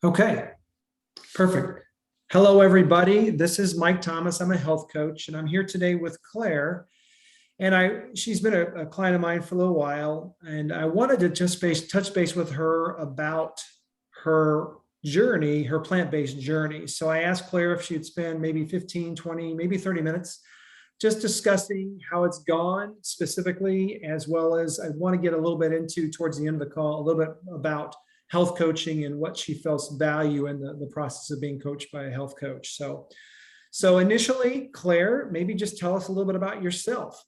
Okay, perfect. Hello, everybody. This is Mike Thomas. I'm a health coach, and I'm here today with Claire. And she's been a client of mine for a little while, and I wanted to just touch base with her about her journey, her plant-based journey. So I asked Claire if she'd spend maybe 15, 20, maybe 30 minutes just discussing how it's gone specifically, as well as I want to get a little bit into towards the end of the call, a little bit about health coaching and what she feels value in the process of being coached by a health coach. So initially, Claire, maybe just tell us a little bit about yourself.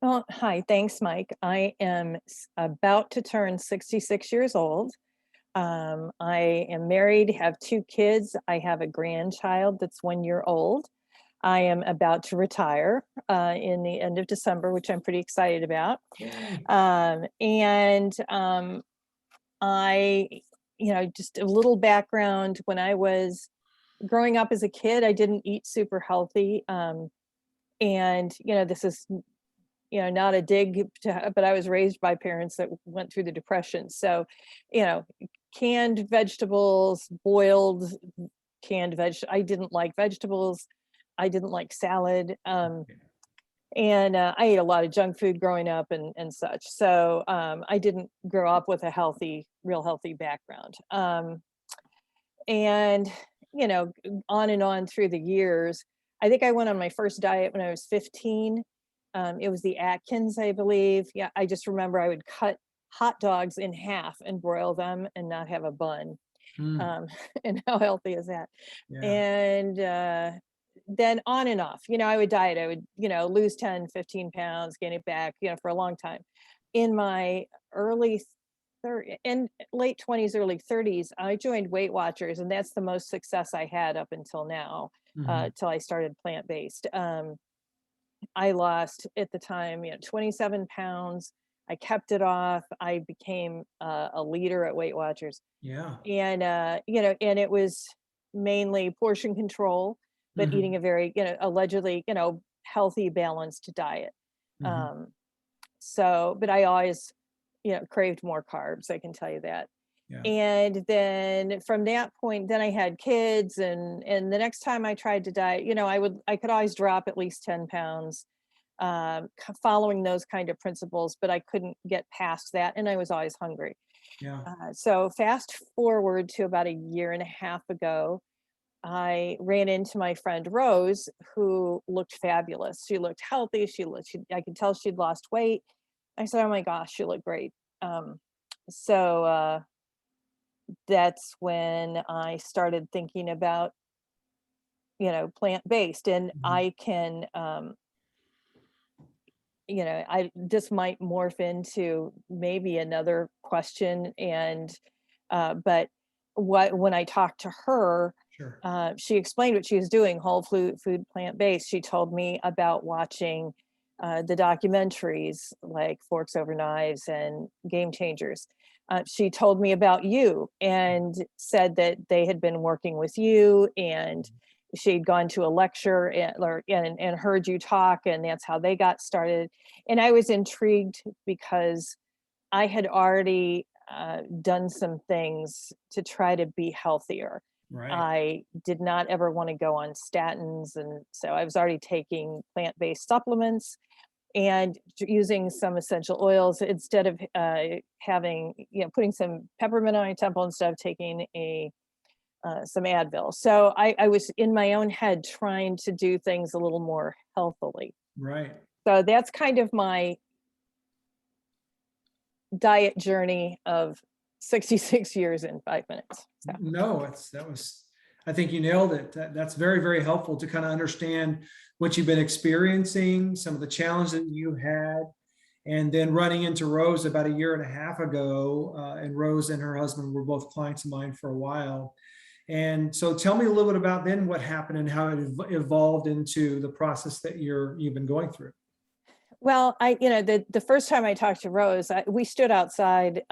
Well, hi, thanks, Mike. I am about to turn 66 years old. I am married, have 2 kids. I have a grandchild that's 1 year old. I am about to retire in the end of December, which I'm pretty excited about. I, just a little background. When I was growing up as a kid, I didn't eat super healthy. This is, not a dig, but I was raised by parents that went through the Depression. So, canned vegetables, boiled canned I didn't like vegetables. I didn't like salad. I ate a lot of junk food growing up and such. So I didn't grow up with a real healthy background. On and on through the years. I think I went on my first diet when I was 15. It was the Atkins, I believe. Yeah, I just remember I would cut hot dogs in half and broil them and not have a bun. And how healthy is that? Yeah. And then on and off, I would diet. I would, lose 10, 15 pounds, gain it back, for a long time. In my late 20s, early 30s, I joined Weight Watchers, and that's the most success I had up until now, till I started plant-based. I lost at the time, 27 pounds. I kept it off. I became a leader at Weight Watchers. Yeah. And it was mainly portion control, but eating a very, allegedly, healthy, balanced diet. But I always, craved more carbs, I can tell you that. Yeah. And then from that point, then I had kids, and the next time I tried to diet, I could always drop at least 10 pounds, following those kind of principles, but I couldn't get past that, and I was always hungry. Yeah. So fast forward to about a year and a half ago, I ran into my friend Rose, who looked fabulous. She looked healthy. I could tell she'd lost weight. I said, "Oh my gosh, you look great." So that's when I started thinking about, plant-based, and I can, this might morph into maybe another question, but when I talked to her, Sure. she explained what she was doing, whole food, plant-based. She told me about watching the documentaries like Forks Over Knives and Game Changers. She told me about you and said that they had been working with you, and she'd gone to a lecture and heard you talk, and that's how they got started. And I was intrigued because I had already done some things to try to be healthier. Right. I did not ever want to go on statins, and so I was already taking plant-based supplements and using some essential oils instead of putting some peppermint on my temple instead of taking some Advil. So I was in my own head trying to do things a little more healthily. Right. So that's kind of my diet journey of 66 years in 5 minutes. So. No, I think you nailed it. That's very, very helpful to kind of understand what you've been experiencing, some of the challenges that you had, and then running into Rose about a year and a half ago. And Rose and her husband were both clients of mine for a while. And so tell me a little bit about then what happened and how it evolved into the process that you've been going through. Well, the first time I talked to Rose, we stood outside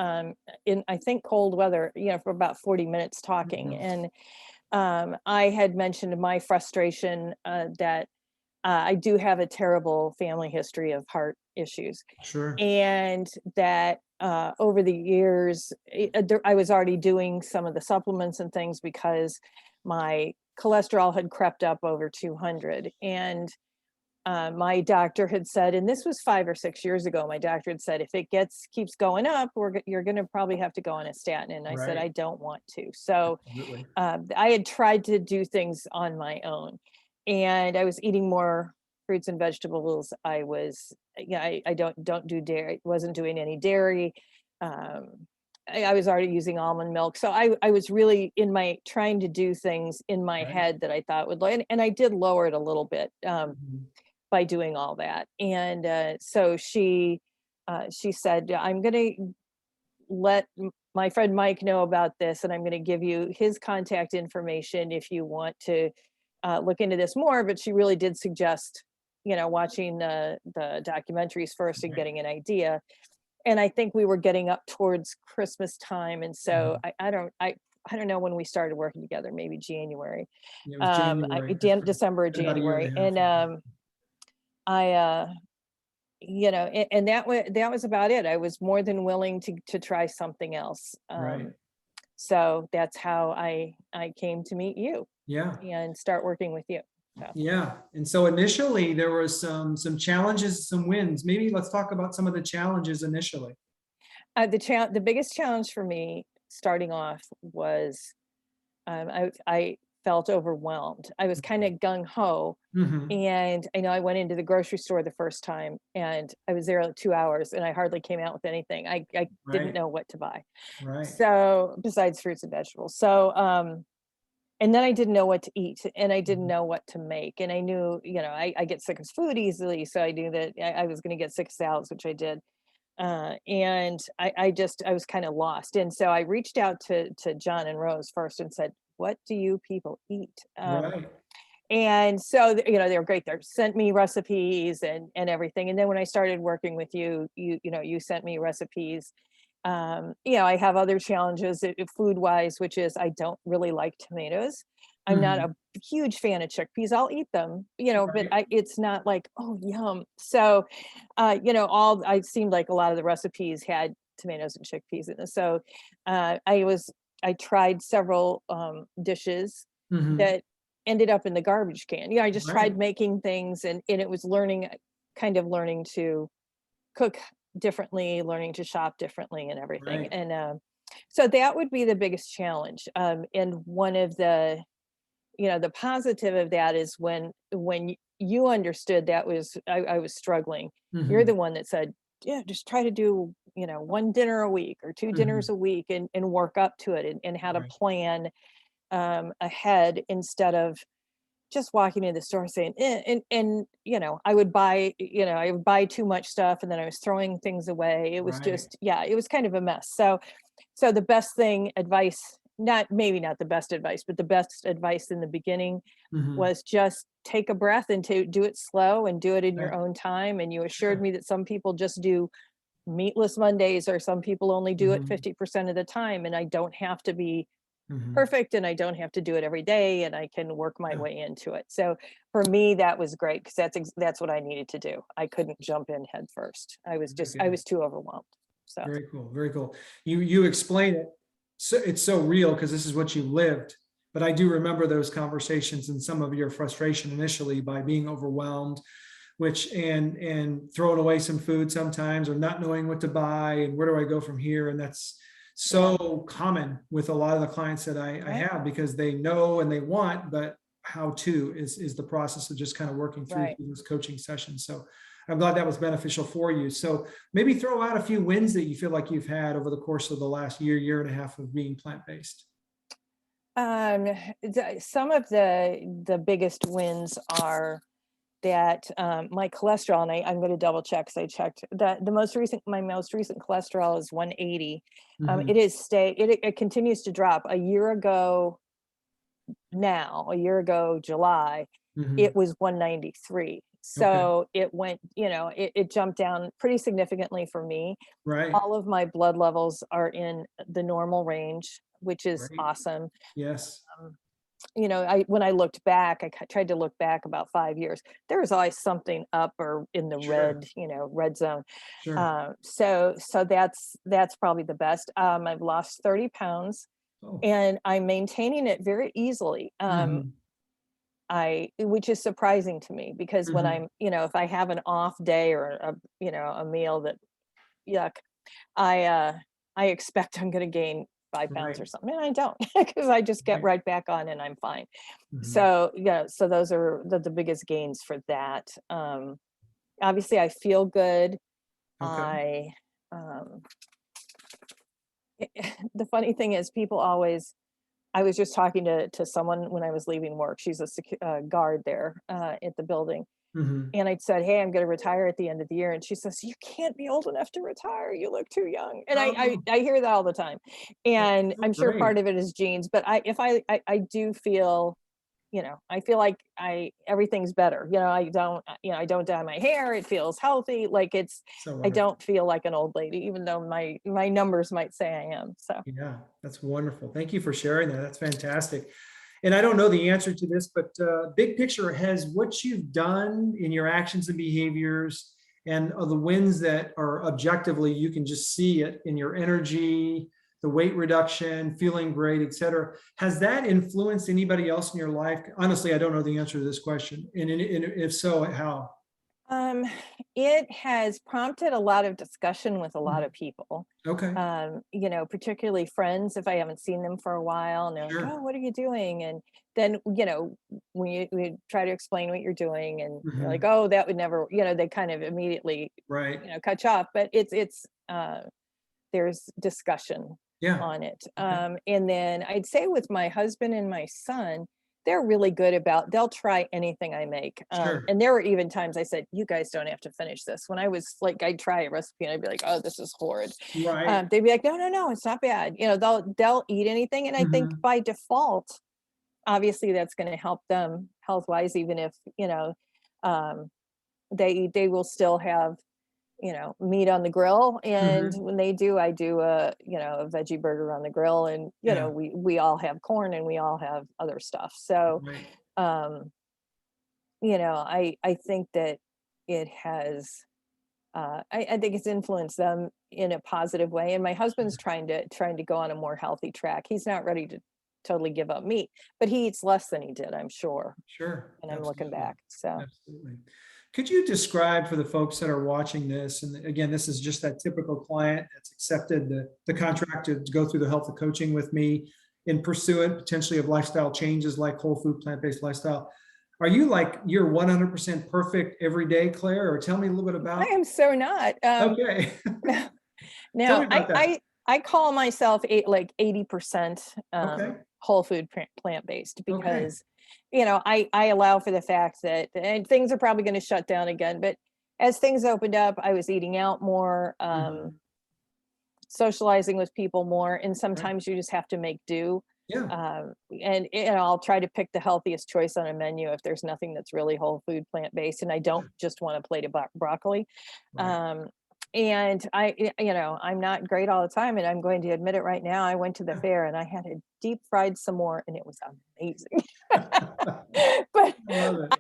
in, I think, cold weather, for about 40 minutes talking. And I had mentioned my frustration that I do have a terrible family history of heart issues. Sure. And that over the years, I was already doing some of the supplements and things because my cholesterol had crept up over 200. And my doctor had said, and this was 5 or 6 years ago, my doctor had said, if it keeps going up, you're going to probably have to go on a statin. And I said, Right. I don't want to. So Absolutely. I had tried to do things on my own, and I was eating more fruits and vegetables. I was, yeah, I don't do dairy. Wasn't doing any dairy. Um, I was already using almond milk, so I was really in my trying to do things in my Right. head that I thought would, and I did lower it a little bit Mhm. by doing all that. And so she said, I'm going to let my friend Mike know about this, and I'm going to give you his contact information if you want to look into this more. But she really did suggest, watching the documentaries first and Right. getting an idea. And I think we were getting up towards Christmas time, and so Mhm. I don't know when we started working together. Maybe January, Yeah, it was January. That's correct. December, or Been about a year January, and a half. and I and that was about it. I was more than willing to try something else. Right. So that's how I came to meet you Yeah. and start working with you. So Yeah. And so initially there was some challenges, some wins. Maybe let's talk about some of the challenges initially. the biggest challenge for me starting off was I felt overwhelmed. I was kind of gung ho. Hmm. And I know I went into the grocery store the first time and I was there like 2 hours and I hardly came out with anything. I didn't Right. know what to buy. Right. So besides fruits and vegetables. So and then I didn't know what to eat and I didn't Mhm. know what to make. And I knew, I get sick of food easily. So I knew that I was going to get sick of salads, which I did. And I was kind of lost. And so I reached out to John and Rose first and said, what do you people eat? Right. And so, they were great. They sent me recipes and everything. And then when I started working with you, you sent me recipes. I have other challenges food wise, which is I don't really like tomatoes. I'm not Hmm. a huge fan of chickpeas. I'll eat them, but Right. it's not like, oh, yum. So, I seemed like a lot of the recipes had tomatoes and chickpeas in it. So, I tried several dishes Hmm. that ended up in the garbage can. I just Right. tried making things and it was kind of learning to cook differently, learning to shop differently and everything. Right. And so that would be the biggest challenge. And one of the positive of that is when you understood that I was struggling, you're Hmm. the one that said, yeah, just try to do, one dinner a week or two Hmm. dinners a week and work up to it and how to Right. plan ahead instead of just walking into the store saying and I would buy too much stuff and then I was throwing things away. It was Right. just, yeah, it was kind of a mess. So the best thing advice, not maybe not the best advice, but the best advice in the beginning Hmm. was just take a breath and to do it slow and do it in your Right. own time. And you assured Sure. me that some people just do meatless Mondays or some people only do it Hmm. 50% of the time. And I don't have to be Hmm. perfect and I don't have to do it every day and I can work my Yeah. way into it. So for me, that was great because that's what I needed to do. I couldn't jump in head first. Very I good. was too overwhelmed. So Very cool. Very cool. You explain it. So it's so real because this is what you lived. But I do remember those conversations and some of your frustration initially by being overwhelmed, which and throwing away some food sometimes or not knowing what to buy and where do I go from here. And that's yeah, so common with a lot of the clients that I right, have because they know and they want, but how to is the process of just kind of working through right. those coaching sessions. So I'm glad that was beneficial for you. So maybe throw out a few wins that you feel like you've had over the course of the last year and a half of being plant-based. Um, some of the biggest wins are that my cholesterol, and I'm going to double check because I checked that my most recent cholesterol is 180. Mhm. It continues to drop. A year ago, July, it Mhm. was 193. Okay. So it went, it jumped down pretty significantly for me. Right. All of my blood levels are in the normal range, which is Great. awesome. Yes. when I looked back, tried to look back about 5 years. There was always something up or in the Sure, red zone. sure. So that's probably the best. I've lost 30 pounds Oh. and I'm maintaining it very easily. Mhm, Which is surprising to me because when mhm. if I have an off day or a meal that yuck, I uh I expect I'm going to gain 5 pounds Right, or something, and I don't because I just get right. right back on and I'm fine. Mhm. So yeah, so those are the biggest gains for that. Obviously, I feel good. Okay. I um, the funny thing is, people always. I was just talking to someone when I was leaving work. She's a guard there at the building, Mhm. and I said, "Hey, I'm going to retire at the end of the year." And she says, "You can't be old enough to retire. You look too young." And Oh, I hear that all the time, that's and so I'm sure great. part of it is genes. But I do feel, I feel like I everything's better. I don't dye my hair. It feels healthy. Like So I wonderful. don't feel like an old lady, even though my numbers might say I am. So Yeah, that's wonderful. Thank you for sharing that. That's fantastic. And I don't know the answer to this, but big picture has what you've done in your actions and behaviors and the wins that are objectively, you can just see it in your energy, the weight reduction, feeling great, et cetera. Has that influenced anybody else in your life? Honestly, I don't know the answer to this question. And if so, how? Um, it has prompted a lot of discussion with a lot Mhm. of people. Okay, Particularly friends, if I haven't seen them for a while, and they're like, "Oh, sure. what are you doing?" And then, when we try to explain what you're doing, and you're like, Mhm. "Oh, that would never," they kind of immediately, Right. cut you off. But there's discussion Yeah. on it. Okay. And then I'd say with my husband and my son, they're really good about they'll try anything I make. Sure. And there were even times I said, "You guys don't have to finish this." When I was like, I'd try a recipe and I'd be like, "Oh, this is horrid." Right. They'd be like, "No, no, no, it's not bad." They'll eat anything, and I think Mhm. by default, obviously that's going to help them health wise, even if um, they will still have meat on the grill. And Mhm. when they do, I do a veggie burger on the grill, and Yeah. we all have corn and we all have other stuff. So, Right. um, I think that it has, I think it's influenced them in a positive way. And my husband's Sure. trying to go on a more healthy track. He's not ready to totally give up meat, but he eats less than he did, I'm sure. Sure. And I'm looking Absolutely. back. So, Absolutely. Could you describe for the folks that are watching this, and again, this is just that typical client that's accepted the contract to go through the health of coaching with me in pursuit potentially of lifestyle changes like whole food, plant-based lifestyle. Are you like you're 100% perfect every day, Claire? Or tell me a little bit I about. am so not. Okay. Tell me No, about that. I call myself like 80% Okay. whole food plant-based Okay. because I allow for the fact that and things are probably going to shut down again, but as things opened up, I was eating out more, Mhm. socializing with people more, and Okay. sometimes you just have to make do. Yeah. And I'll try to pick the healthiest choice on a menu if there's nothing that's really whole food plant-based, and I don't just want a plate of broccoli. Right. Um, and I'm not great all the time, and I'm going to admit it right now. I went to the Yeah. fair and I had a deep fried s'more, and it was amazing. I but love it.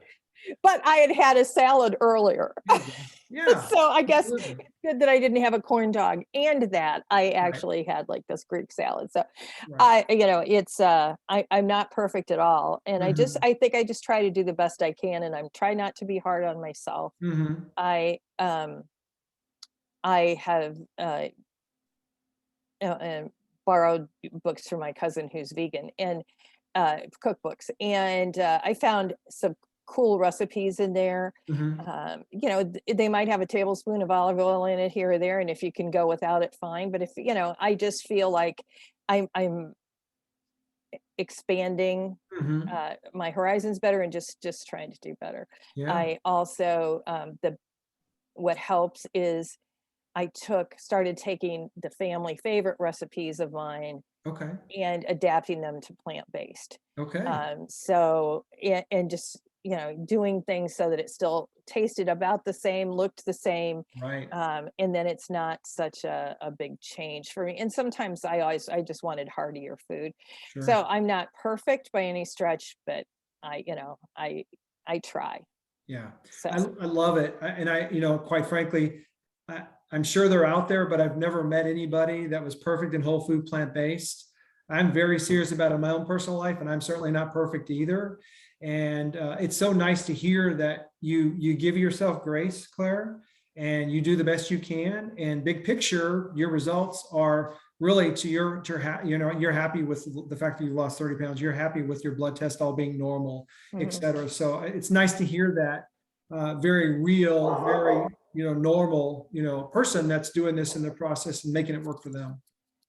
but I had had a salad earlier. There you go. Yeah. So I guess Absolutely. it's good that I didn't have a corn dog and that I Right. actually had like this Greek salad. So Right. it's I'm not perfect at all. And Mhm. I think I just try to do the best I can, and I'm try not to be hard on myself. Mhm. I I have borrowed books from my cousin who's vegan, and cookbooks, and I found some cool recipes in there. Mhm. They might have a tablespoon of olive oil in it here or there, and if you can go without it, fine. But if I just feel like I'm expanding Mhm. my horizons better, and just trying to do better. Yeah. I also the what helps is started taking the family favorite recipes of mine Okay. and adapting them to plant-based. Okay. And just doing things so that it still tasted about the same, looked the same. Right. And then it's not such a big change for me. And sometimes I just wanted heartier food. So Sure. I'm not perfect by any stretch, but I try. Yeah, So I love it. And quite frankly, I'm sure they're out there, but I've never met anybody that was perfect in whole food plant-based. I'm very serious about it in my own personal life, and I'm certainly not perfect either. And it's so nice to hear that you give yourself grace, Claire, and you do the best you can. And big picture, your results are really you're happy with the fact that you lost 30 pounds. You're happy with your blood test all being normal, et mhm. cetera. So it's nice to hear that very real, very normal person that's doing this in the process and making it work for them.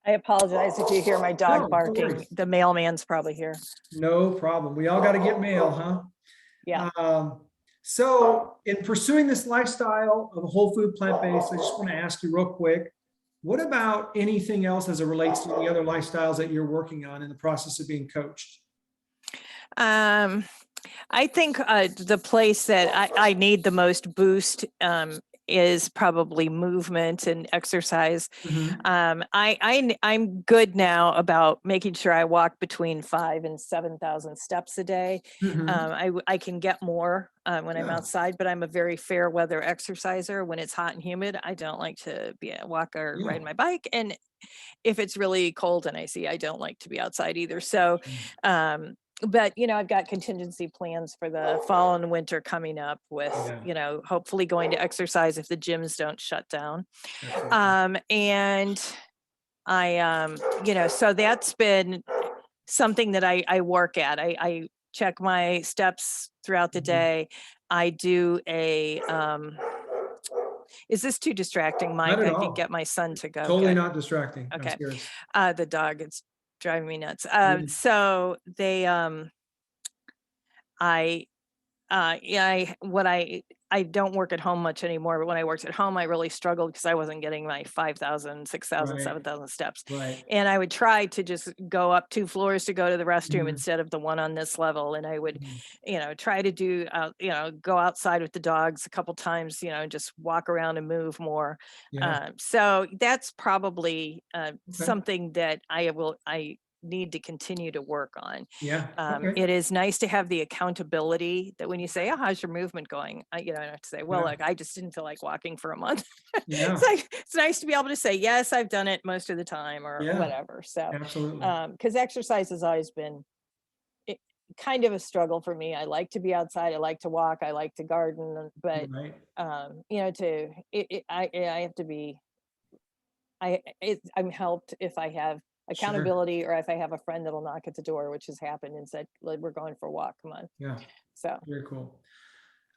I apologize if you hear my dog No, no barking. worries. The mailman's probably here. No problem. We all got to get mail, Yeah. huh? So in pursuing this lifestyle of whole food plant-based, I just want to ask you real quick, what about anything else as it relates to the other lifestyles that you're working on in the process of being coached? Um, I think the place that I need the most boost is probably movement and exercise. Mhm. I'm good now about making sure I walk between 5,000 and 7,000 steps a day. Mhm. I can get more when I'm Yeah. outside, but I'm a very fair weather exerciser. When it's hot and humid, I don't like to be a walk or Yeah. ride my bike. And if it's really cold and icy, I don't like to be outside either. So, Sure. um, but I've got contingency plans for the fall and winter coming up with, Yeah. hopefully going to exercise if the gyms don't shut down. Absolutely. And I, so that's been something that I work at. I check my steps throughout the Mhm. day. I do is this too distracting, Not Mike? at I can all. get my son to go Totally get, not distracting. I'm okay. serious. The dog, it's driving me nuts. Yeah. So they, I, yeah, I don't work at home much anymore, but when I worked at home, I really struggled because I wasn't getting my 5,000, 6,000, Right. 7,000 steps. Right. And I would try to just go up 2 floors to go to the restroom Mhm. instead of the one on this level. And I would, Mhm. try to do, go outside with the dogs a couple times, just walk around and move more. Yeah. So that's probably Okay. something that I need to continue to work on. Yeah. Okay. It is nice to have the accountability that when you say, "Oh, how's your movement going?" I have to say, "Well, Yeah. look, I just didn't feel like walking for a month." It's Yeah. like it's nice to be able to say, "Yes, I've done it most of the time," or Yeah. whatever. So, Absolutely. because exercise has always been it, kind of a struggle for me. I like to be outside. I like to walk. I like to garden, but Right. I have to be I'm helped if I have Sure. accountability or if I have a friend that'll knock at the door, which has happened and said, like, we're going for a walk. Come on. Yeah. So, Very cool.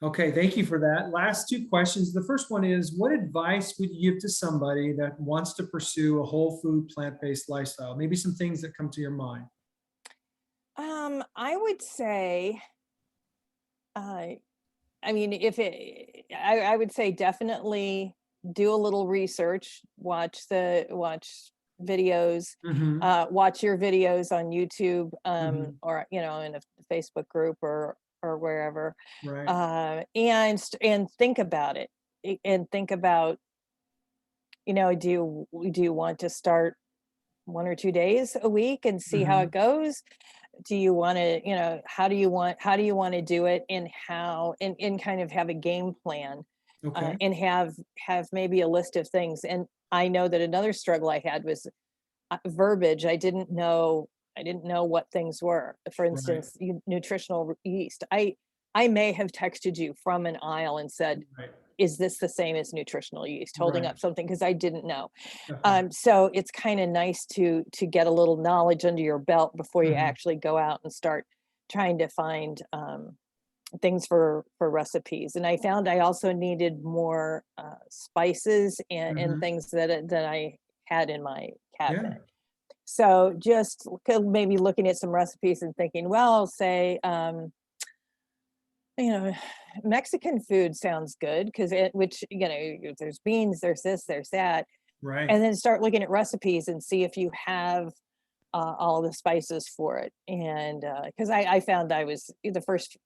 Okay. Thank you for that. Last two questions. The first one is, what advice would you give to somebody that wants to pursue a whole food plant-based lifestyle? Maybe some things that come to your mind. I would say, uh, I mean, I would say definitely do a little research, watch videos, Hmm. watch your videos on YouTube, Hmm. or, in a Facebook group or wherever, Right. and think about it and think about, do you want to start 1 or 2 days a week and see how it Hmm. goes? Do you want to, how do you want to do it, and and kind of have a game plan, Okay. and have maybe a list of things. And I know that another struggle I had was verbiage. I didn't know what things were. For Right. instance, nutritional yeast. I may have texted you from an aisle and said, Right. is this the same as nutritional yeast, holding Right. up something because I didn't know. Definitely. So it's kind of nice to get a little knowledge under your belt before you Hmm. actually go out and start trying to find things for recipes. And I found I also needed more spices and Hmm. things that I had in my Yeah. cabinet. So just maybe looking at some recipes and thinking, well, say, you know, Mexican food sounds good because there's beans, there's this, there's that, Right. and then start looking at recipes and see if you have all the spices for it. And because I found I was the first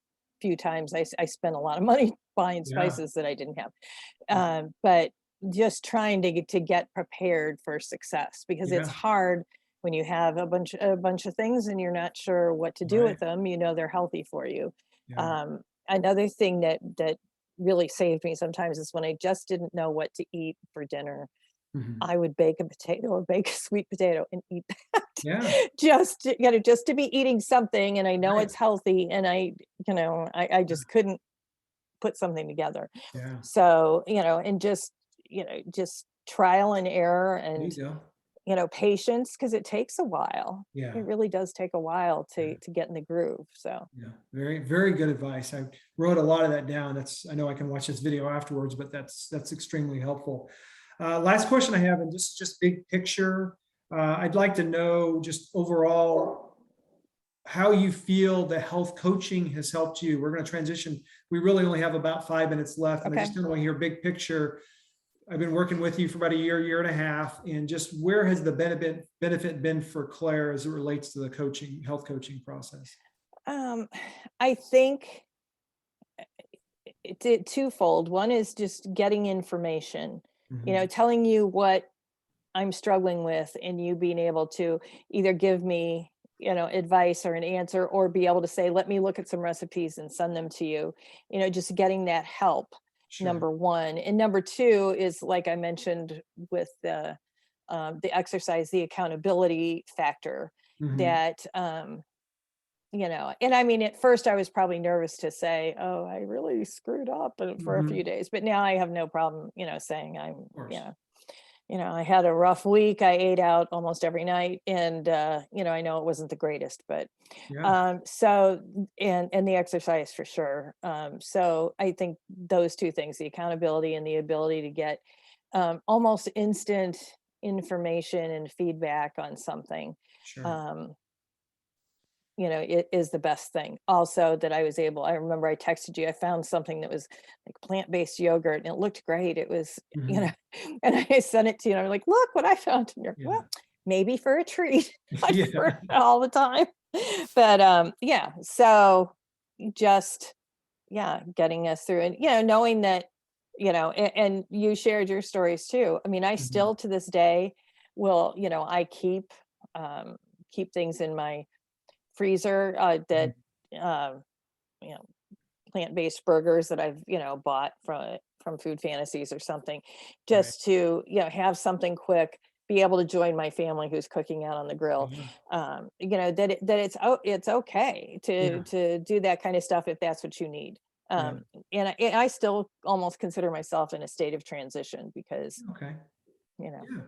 few times I spent a lot of money buying Yeah. spices that I didn't have. But just trying to get prepared for success, because it's Yeah. hard when you have a bunch of things and you're not sure what to do Right. with them. They're healthy for you. Yeah. Another thing that really saved me sometimes is when I just didn't know what to eat for dinner. Mhm. I would bake a potato or bake a sweet potato and eat that. Yeah. Just to be eating something, and I know Right. it's healthy, and I Yeah. just couldn't put something together. Yeah. So, and just trial and error, There and you go. patience, because it takes a while. Yeah. It really does take a while Yeah. to get in the groove. So, Yeah. Very, very good advice. I wrote a lot of that down. I know I can watch this video afterwards, but that's extremely helpful. Last question I have, and just big picture. I'd like to know just overall how you feel the health coaching has helped you. We're going to transition. We really only have about 5 minutes left, and I okay. just want to hear big picture. I've been working with you for about a year and a half, and just where has the benefit been for Claire as it relates to the health coaching process? Um, I think it's twofold. One is just getting information, Mhm. telling you what I'm struggling with, and you being able to either give me, advice or an answer, or be able to say, let me look at some recipes and send them to you. Just getting that help, Sure. number one. And number two is, like I mentioned, with the exercise, the accountability factor, Mhm. that and I mean, at first I was probably nervous to say, oh, I really screwed up for a few Mhm. days, but now I have no problem, saying Of course. I had a rough week. I ate out almost every night, and I know it wasn't the greatest, but Yeah. so, and the exercise for sure. So I think those two things, the accountability and the ability to get almost instant information and feedback on something, Sure. um, it is the best thing. Also, that I remember I texted you, I found something that was like plant-based yogurt and it looked great. It was, Mhm. and I sent it to you and I'm like, look what I found. And you're, well, Yeah. maybe for a treat. I for Yeah. all the time. But yeah, so just, yeah, getting us through, and knowing that, and you shared your stories too. I mean, I Mhm. still to this day will, I keep things in my freezer, Mhm. that uh, you know plant-based burgers that I've bought from Food Fantasies or something, Right. just to have something quick, be able to join my family who's cooking out on the grill. Yeah. It's okay to Yeah. do that kind of stuff if that's what you need. Yeah. And I still almost consider myself in a state of transition, because Okay. you know Yeah.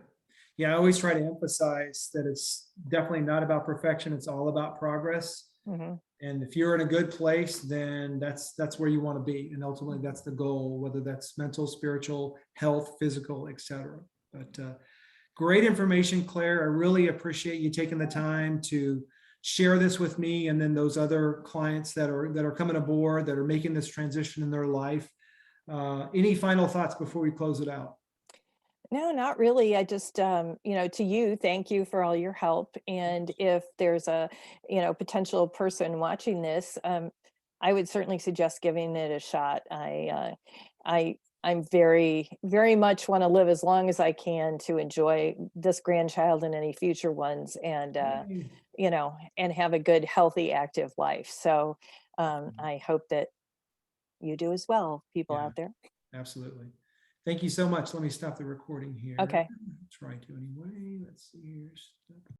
Yeah. I always try to emphasize that it's definitely not about perfection. It's all about progress. mhm. And if you're in a good place, then that's where you want to be. And ultimately that's the goal, whether that's mental, spiritual, health, physical, etc. But great information, Claire. I really appreciate you taking the time to share this with me, and then those other clients that are coming aboard, that are making this transition in their life. Any final thoughts before we close it out? No, not really. I just, to you, thank you for all your help. And if there's a, potential person watching this, I would certainly suggest giving it a shot. I'm very, very much want to live as long as I can to enjoy this grandchild and any future ones, and Yay. and have a good, healthy, active life. So I hope that you do as well, people Yeah, out there. absolutely. Thank you so much. Let me stop the recording here. Okay. Try to anyway. Let's see here. Stop.